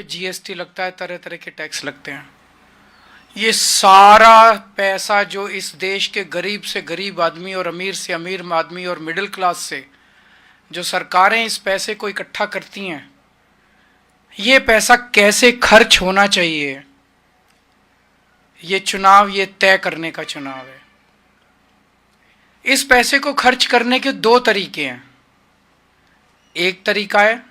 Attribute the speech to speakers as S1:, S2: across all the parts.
S1: GST लगता है, तरह तरह के टैक्स लगते हैं। ये सारा पैसा जो इस देश के गरीब से गरीब आदमी और अमीर से अमीर आदमी और मिडिल क्लास से जो सरकारें इस पैसे को इकट्ठा करती हैं, ये पैसा कैसे खर्च होना चाहिए, ये चुनाव ये तय करने का चुनाव है। इस पैसे को खर्च करने के दो तरीके हैं। एक तरीका है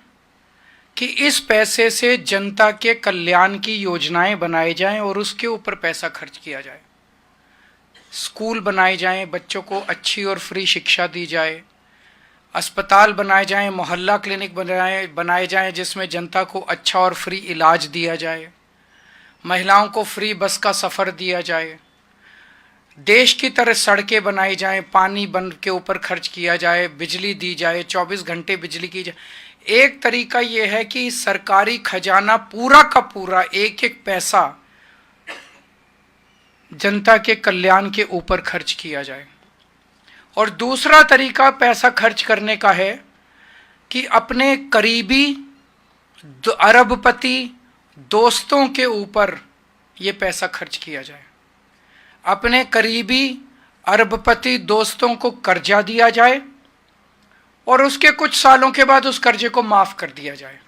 S1: कि इस पैसे से जनता के कल्याण की योजनाएं बनाई जाएं और उसके ऊपर पैसा खर्च किया जाए। स्कूल बनाए जाएं, बच्चों को अच्छी और फ्री शिक्षा दी जाए, अस्पताल बनाए जाएं, मोहल्ला क्लिनिक बनाए जाएं जिसमें जनता को अच्छा और फ्री इलाज दिया जाए, महिलाओं को फ्री बस का सफ़र दिया जाए, देश की तरह सड़कें बनाई जाएं, पानी बन के ऊपर खर्च किया जाए, बिजली दी जाए, 24 घंटे बिजली की जाए। एक तरीका यह है कि सरकारी खजाना पूरा का पूरा एक एक पैसा जनता के कल्याण के ऊपर खर्च किया जाए। और दूसरा तरीका पैसा खर्च करने का है कि अपने करीबी अरबपति दोस्तों के ऊपर यह पैसा खर्च किया जाए। अपने करीबी अरबपति दोस्तों को कर्जा दिया जाए और उसके कुछ सालों के बाद उस कर्जे को माफ कर दिया जाए।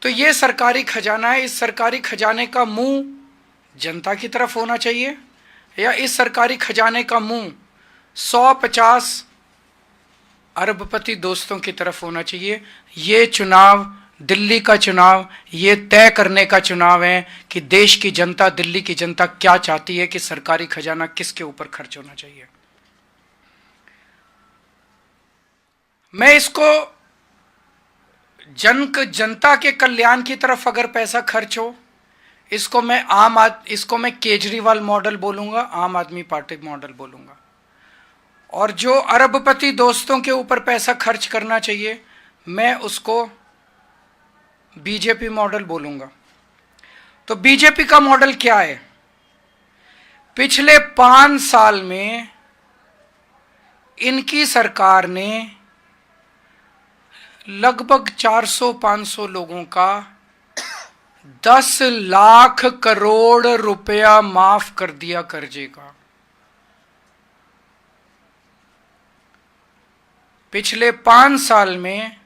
S1: तो ये सरकारी खजाना है। इस सरकारी खजाने का मुंह जनता की तरफ होना चाहिए या इस सरकारी खजाने का मुंह 150 अरबपति दोस्तों की तरफ होना चाहिए। ये चुनाव, दिल्ली का चुनाव, ये तय करने का चुनाव है कि देश की जनता, दिल्ली की जनता क्या चाहती है कि सरकारी खजाना किसके ऊपर खर्च होना चाहिए। मैं इसको जनता के कल्याण की तरफ अगर पैसा खर्च हो, इसको मैं केजरीवाल मॉडल बोलूंगा, आम आदमी पार्टी मॉडल बोलूंगा। और जो अरबपति दोस्तों के ऊपर पैसा खर्च करना चाहिए, मैं उसको बीजेपी मॉडल बोलूंगा। तो बीजेपी का मॉडल क्या है? पिछले 5 साल में इनकी सरकार ने लगभग 400-500 लोगों का 10 लाख करोड़ रुपया माफ कर दिया कर्जे का। पिछले 5 साल में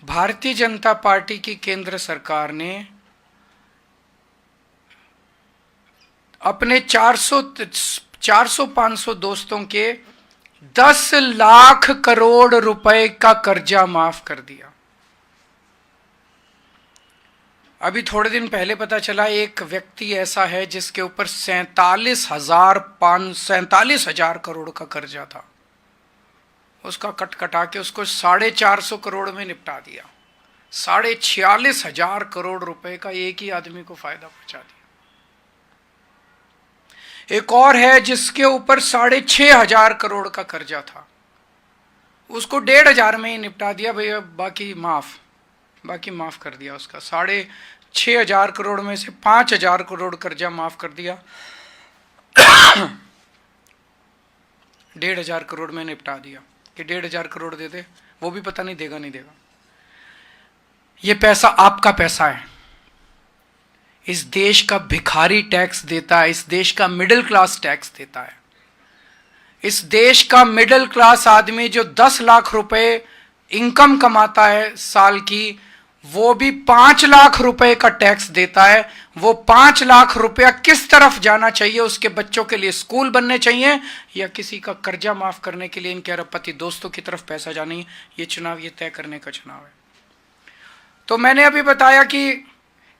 S1: भारतीय जनता पार्टी की केंद्र सरकार ने अपने 400-500 दोस्तों के 10 लाख करोड़ रुपए का कर्जा माफ कर दिया। अभी थोड़े दिन पहले पता चला एक व्यक्ति ऐसा है जिसके ऊपर 47,000 करोड़ का कर्जा था। उसका कटा के उसको 450 करोड़ में निपटा दिया। 46,000 करोड़ रुपए का एक ही आदमी को फायदा पहुंचा दिया। एक और है जिसके ऊपर 6,500 करोड़ का कर्जा था, उसको 1,500 में ही निपटा दिया। भैया बाकी माफ कर दिया। उसका 6,500 करोड़ में से 5,000 करोड़ कर्जा माफ कर दिया। 1,500 करोड़ में निपटा दिया कि 1,500 करोड़ दे दे, वो भी पता नहीं देगा नहीं देगा। ये पैसा आपका पैसा है। इस देश का भिखारी टैक्स देता है, इस देश का मिडिल क्लास टैक्स देता है। इस देश का मिडिल क्लास आदमी जो 10 लाख रुपए इनकम कमाता है साल की, वो भी 5 लाख रुपए का टैक्स देता है। वो 5 लाख रुपया किस तरफ जाना चाहिए? उसके बच्चों के लिए स्कूल बनने चाहिए या किसी का कर्जा माफ करने के लिए इनके अरबपति दोस्तों की तरफ पैसा जाना है? ये चुनाव ये तय करने का चुनाव है। तो मैंने अभी बताया कि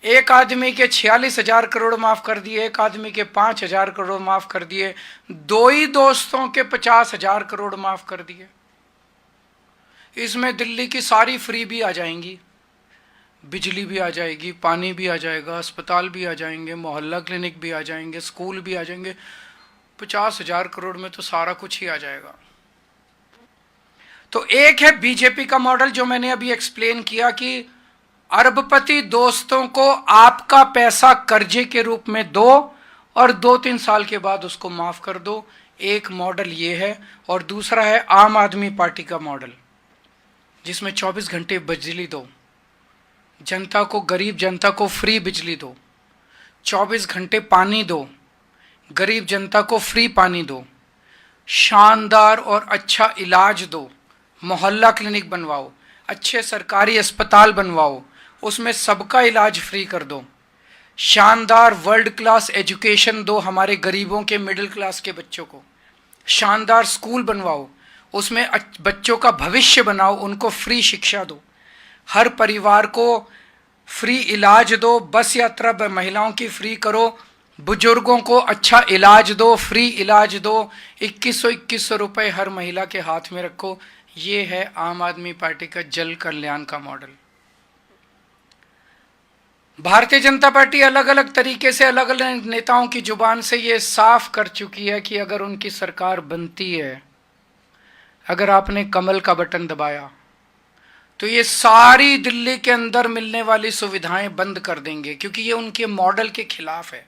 S1: एक आदमी के 46,000 करोड़ माफ कर दिए, एक आदमी के 5,000 करोड़ माफ कर दिए, 2 ही दोस्तों के 50,000 करोड़ माफ कर दिए। इसमें दिल्ली की सारी फ्री भी आ जाएंगी, बिजली भी आ जाएगी, पानी भी आ जाएगा, अस्पताल भी आ जाएंगे, मोहल्ला क्लिनिक भी आ जाएंगे, स्कूल भी आ जाएंगे। 50,000 करोड़ में तो सारा कुछ ही आ जाएगा। तो एक है बीजेपी का मॉडल जो मैंने अभी एक्सप्लेन किया कि अरबपति दोस्तों को आपका पैसा कर्जे के रूप में दो और 2-3 साल के बाद उसको माफ कर दो। एक मॉडल ये है। और दूसरा है आम आदमी पार्टी का मॉडल, जिसमें 24 घंटे बिजली दो, जनता को, गरीब जनता को फ्री बिजली दो, 24 घंटे पानी दो, गरीब जनता को फ्री पानी दो, शानदार और अच्छा इलाज दो, मोहल्ला क्लिनिक बनवाओ, अच्छे सरकारी अस्पताल बनवाओ, उसमें सबका इलाज फ्री कर दो, शानदार वर्ल्ड क्लास एजुकेशन दो हमारे गरीबों के, मिडिल क्लास के बच्चों को, शानदार स्कूल बनवाओ, उसमें बच्चों का भविष्य बनाओ, उनको फ्री शिक्षा दो, हर परिवार को फ्री इलाज दो, बस यात्रा महिलाओं की फ्री करो, बुजुर्गों को अच्छा इलाज दो, फ्री इलाज दो, 2100 रुपए हर महिला के हाथ में रखो। ये है आम आदमी पार्टी का जल कल्याण का मॉडल। भारतीय जनता पार्टी अलग अलग तरीके से, अलग अलग नेताओं की जुबान से ये साफ कर चुकी है कि अगर उनकी सरकार बनती है, अगर आपने कमल का बटन दबाया, तो ये सारी दिल्ली के अंदर मिलने वाली सुविधाएं बंद कर देंगे, क्योंकि ये उनके मॉडल के खिलाफ है।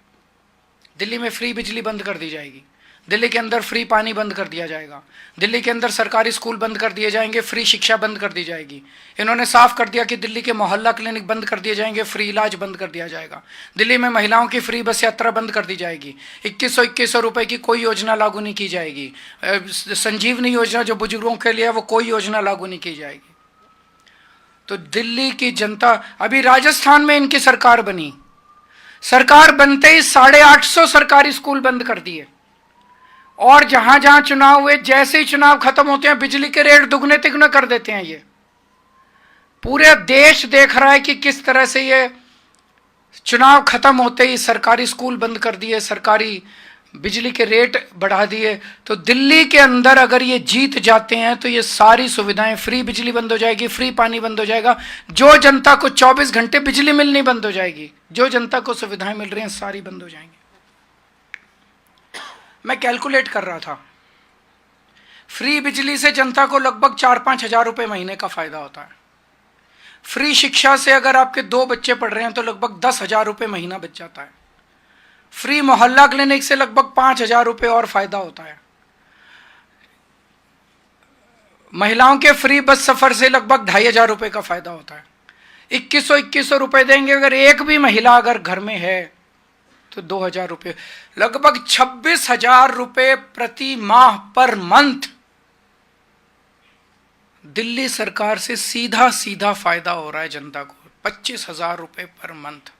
S1: दिल्ली में फ्री बिजली बंद कर दी जाएगी, दिल्ली के अंदर फ्री पानी बंद कर दिया जाएगा, दिल्ली के अंदर सरकारी स्कूल बंद कर दिए जाएंगे, फ्री शिक्षा बंद कर दी जाएगी। इन्होंने साफ कर दिया कि दिल्ली के मोहल्ला क्लिनिक बंद कर दिए जाएंगे, फ्री इलाज बंद कर दिया जाएगा, दिल्ली में महिलाओं की फ्री बस यात्रा बंद कर दी जाएगी, 2100 रुपए की कोई योजना लागू नहीं की जाएगी, संजीवनी योजना जो बुजुर्गों के लिए है वो कोई योजना लागू नहीं की जाएगी। तो दिल्ली की जनता, अभी राजस्थान में इनकी सरकार बनी, सरकार बनते ही 850 सरकारी स्कूल बंद कर दिए, और जहां जहां चुनाव हुए, जैसे ही चुनाव खत्म होते हैं बिजली के रेट दुगने तिगुने कर देते हैं। ये पूरे देश देख रहा है कि किस तरह से ये चुनाव खत्म होते ही सरकारी स्कूल बंद कर दिए, सरकारी बिजली के रेट बढ़ा दिए। तो दिल्ली के अंदर अगर ये जीत जाते हैं तो ये सारी सुविधाएं, फ्री बिजली बंद हो जाएगी, फ्री पानी बंद हो जाएगा, जो जनता को 24 घंटे बिजली मिलनी बंद हो जाएगी, जो जनता को सुविधाएं मिल रही हैं सारी बंद हो जाएंगी। मैं कैलकुलेट कर रहा था, फ्री बिजली से जनता को लगभग 4-5 हजार रुपए महीने का फायदा होता है। फ्री शिक्षा से अगर आपके 2 बच्चे पढ़ रहे हैं तो लगभग 10,000 रुपए महीना बच जाता है। फ्री मोहल्ला क्लिनिक से लगभग 5,000 रुपए और फायदा होता है। महिलाओं के फ्री बस सफर से लगभग 2,500 रुपए का फायदा होता है। 2100 रुपए देंगे, अगर एक भी महिला अगर घर में है तो 2,000 रुपये, लगभग 26,000 रुपये प्रति माह पर मंथ दिल्ली सरकार से सीधा सीधा फायदा हो रहा है जनता को, 25,000 रुपये पर मंथ।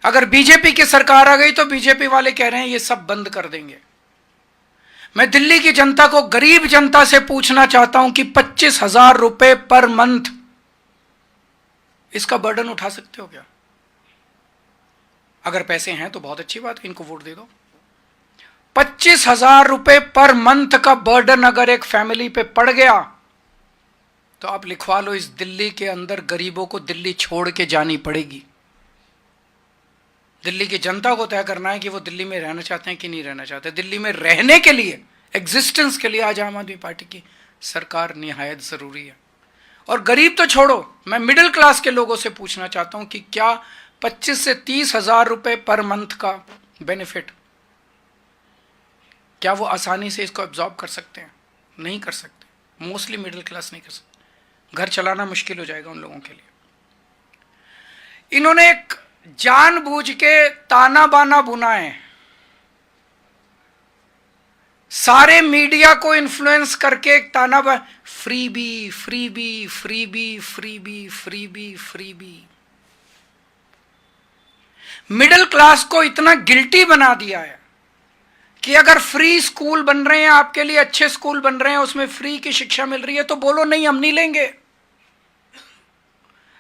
S1: अगर बीजेपी की सरकार आ गई तो बीजेपी वाले कह रहे हैं ये सब बंद कर देंगे। मैं दिल्ली की जनता को, गरीब जनता से पूछना चाहता हूं कि 25,000 रुपये पर मंथ इसका बर्डन उठा सकते हो क्या? अगर पैसे हैं तो बहुत अच्छी बात है, इनको वोट दे दो। 25,000 रुपये पर मंथ का बर्डन अगर एक फैमिली पे पड़ गया तो आप लिखवा लो, इस दिल्ली के अंदर गरीबों को दिल्ली छोड़ के जानी पड़ेगी। दिल्ली की जनता को तय करना है कि वो दिल्ली में रहना चाहते हैं कि नहीं रहना चाहते। दिल्ली में रहने के लिए, एग्जिस्टेंस के लिए आज आम आदमी पार्टी की सरकार निहायत जरूरी है। और गरीब तो छोड़ो, मैं मिडिल क्लास के लोगों से पूछना चाहता हूं कि क्या 25 से 30,000 रुपए पर मंथ का बेनिफिट, क्या वो आसानी से इसको एब्जॉर्ब कर सकते हैं? नहीं कर सकते। मोस्टली मिडिल क्लास नहीं कर सकते, घर चलाना मुश्किल हो जाएगा उन लोगों के लिए। इन्होंने एक जानबूझ के ताना बाना बुना है, सारे मीडिया को इन्फ्लुएंस करके एक ताना बाना, freebie freebie freebie freebie freebie freebie. Middle class को इतना गिल्टी बना दिया है कि अगर फ्री स्कूल बन रहे हैं आपके लिए, अच्छे स्कूल बन रहे हैं, उसमें फ्री की शिक्षा मिल रही है तो बोलो नहीं, हम नहीं लेंगे।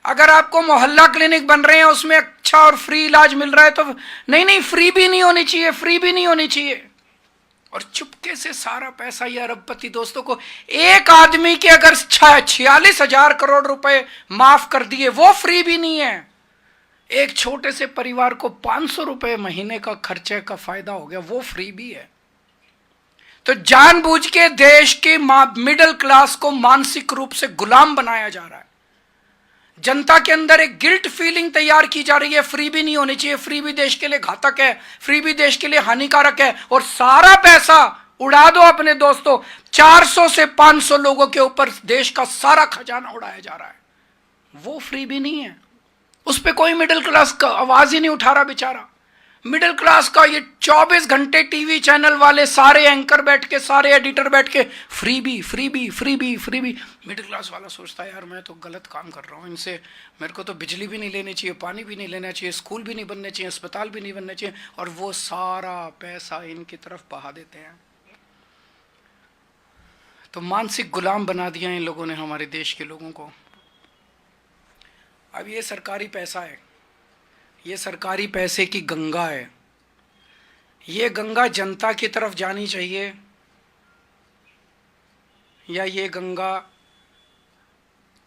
S1: अगर आपको मोहल्ला क्लिनिक बन रहे हैं, उसमें अच्छा और फ्री इलाज मिल रहा है तो नहीं नहीं, फ्री भी नहीं होनी चाहिए, फ्री भी नहीं होनी चाहिए। और चुपके से सारा पैसा ये अरबपति दोस्तों को, एक आदमी के अगर 46,000 करोड़ रुपए माफ कर दिए, वो फ्री भी नहीं है। एक छोटे से परिवार को 500 रुपए महीने का खर्चे का फायदा हो गया, वो फ्री भी है। तो जानबूझ के देश के मिडिल क्लास को मानसिक रूप से गुलाम बनाया जा रहा है। जनता के अंदर एक गिल्ट फीलिंग तैयार की जा रही है, फ्री भी नहीं होनी चाहिए, फ्री भी देश के लिए घातक है, फ्री भी देश के लिए हानिकारक है। और सारा पैसा उड़ा दो अपने दोस्तों, 400 से 500 लोगों के ऊपर देश का सारा खजाना उड़ाया जा रहा है। वो फ्री भी नहीं है। उस पर कोई मिडिल क्लास का आवाज ही नहीं उठा रहा बेचारा। मिडिल क्लास का ये 24 घंटे टीवी चैनल वाले सारे एंकर बैठ के, सारे एडिटर बैठ के फ्री भी फ्री भी फ्री भी फ्री भी। मिडिल क्लास वाला सोचता है यार मैं तो गलत काम कर रहा हूँ, इनसे मेरे को तो बिजली भी नहीं लेनी चाहिए, पानी भी नहीं लेना चाहिए, स्कूल भी नहीं बनने चाहिए, अस्पताल भी नहीं बनने चाहिए, और वो सारा पैसा इनकी तरफ बहा देते हैं। तो मानसिक गुलाम बना दिया इन लोगों ने हमारे देश के लोगों को। अब ये सरकारी पैसा है, ये सरकारी पैसे की गंगा है। ये गंगा जनता की तरफ जानी चाहिए या ये गंगा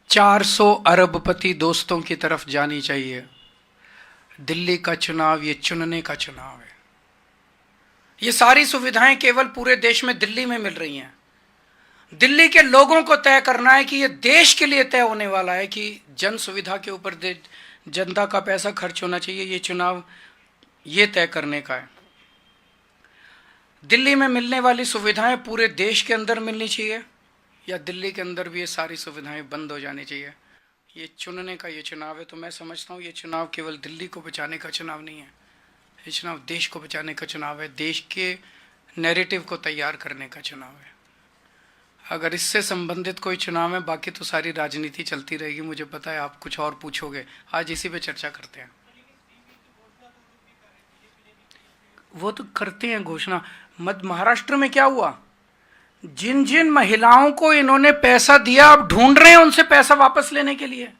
S1: 400 अरबपति दोस्तों की तरफ जानी चाहिए? दिल्ली का चुनाव ये चुनने का चुनाव है। ये सारी सुविधाएं केवल पूरे देश में दिल्ली में मिल रही हैं। दिल्ली के लोगों को तय करना है कि ये देश के लिए तय होने वाला है कि जन सुविधा के ऊपर जनता का पैसा खर्च होना चाहिए। ये चुनाव ये तय करने का है। दिल्ली में मिलने वाली सुविधाएं पूरे देश के अंदर मिलनी चाहिए या दिल्ली के अंदर भी ये सारी सुविधाएं बंद हो जानी चाहिए? ये चुनने का ये चुनाव है। तो मैं समझता हूँ ये चुनाव केवल दिल्ली को बचाने का चुनाव नहीं है, ये चुनाव देश को बचाने का चुनाव है, देश के नैरेटिव को तैयार करने का चुनाव है। अगर इससे संबंधित कोई चुनाव है, बाकी तो सारी राजनीति चलती रहेगी। मुझे पता है आप कुछ और पूछोगे, आज इसी पे चर्चा करते हैं। वो तो करते हैं घोषणा। महाराष्ट्र में क्या हुआ? जिन जिन महिलाओं को इन्होंने पैसा दिया, अब ढूंढ रहे हैं उनसे पैसा वापस लेने के लिए।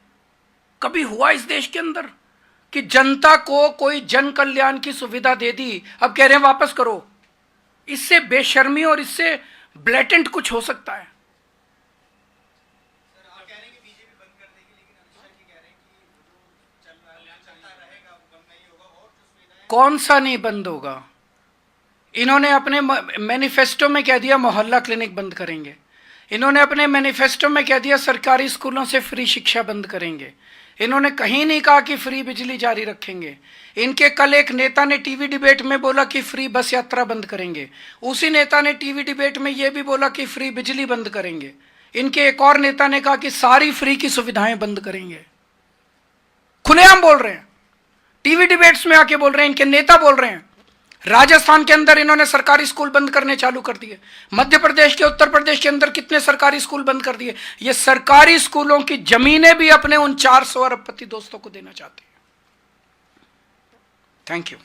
S1: कभी हुआ इस देश के अंदर कि जनता को कोई जन कल्याण की सुविधा दे दी, अब कह रहे हैं वापस करो? इससे बेशर्मी और इससे ब्लेटेंट कुछ हो सकता है? कौन सा नहीं बंद होगा? इन्होंने अपने मैनिफेस्टो में कह दिया मोहल्ला क्लिनिक बंद करेंगे। इन्होंने अपने मैनिफेस्टो में कह दिया सरकारी स्कूलों से फ्री शिक्षा बंद करेंगे। इन्होंने कहीं नहीं कहा कि फ्री बिजली जारी रखेंगे। इनके कल एक नेता ने टीवी डिबेट में बोला कि फ्री बस यात्रा बंद करेंगे। उसी नेता ने टीवी डिबेट में यह भी बोला कि फ्री बिजली बंद करेंगे। इनके एक और नेता ने कहा कि सारी फ्री की सुविधाएं बंद करेंगे। खुलेआम बोल रहे हैं, टीवी डिबेट्स में आके बोल रहे हैं, इनके नेता बोल रहे हैं। राजस्थान के अंदर इन्होंने सरकारी स्कूल बंद करने चालू कर दिए। मध्य प्रदेश के, उत्तर प्रदेश के अंदर कितने सरकारी स्कूल बंद कर दिए। ये सरकारी स्कूलों की जमीनें भी अपने उन 400 अरबपति दोस्तों को देना चाहते हैं। Thank you.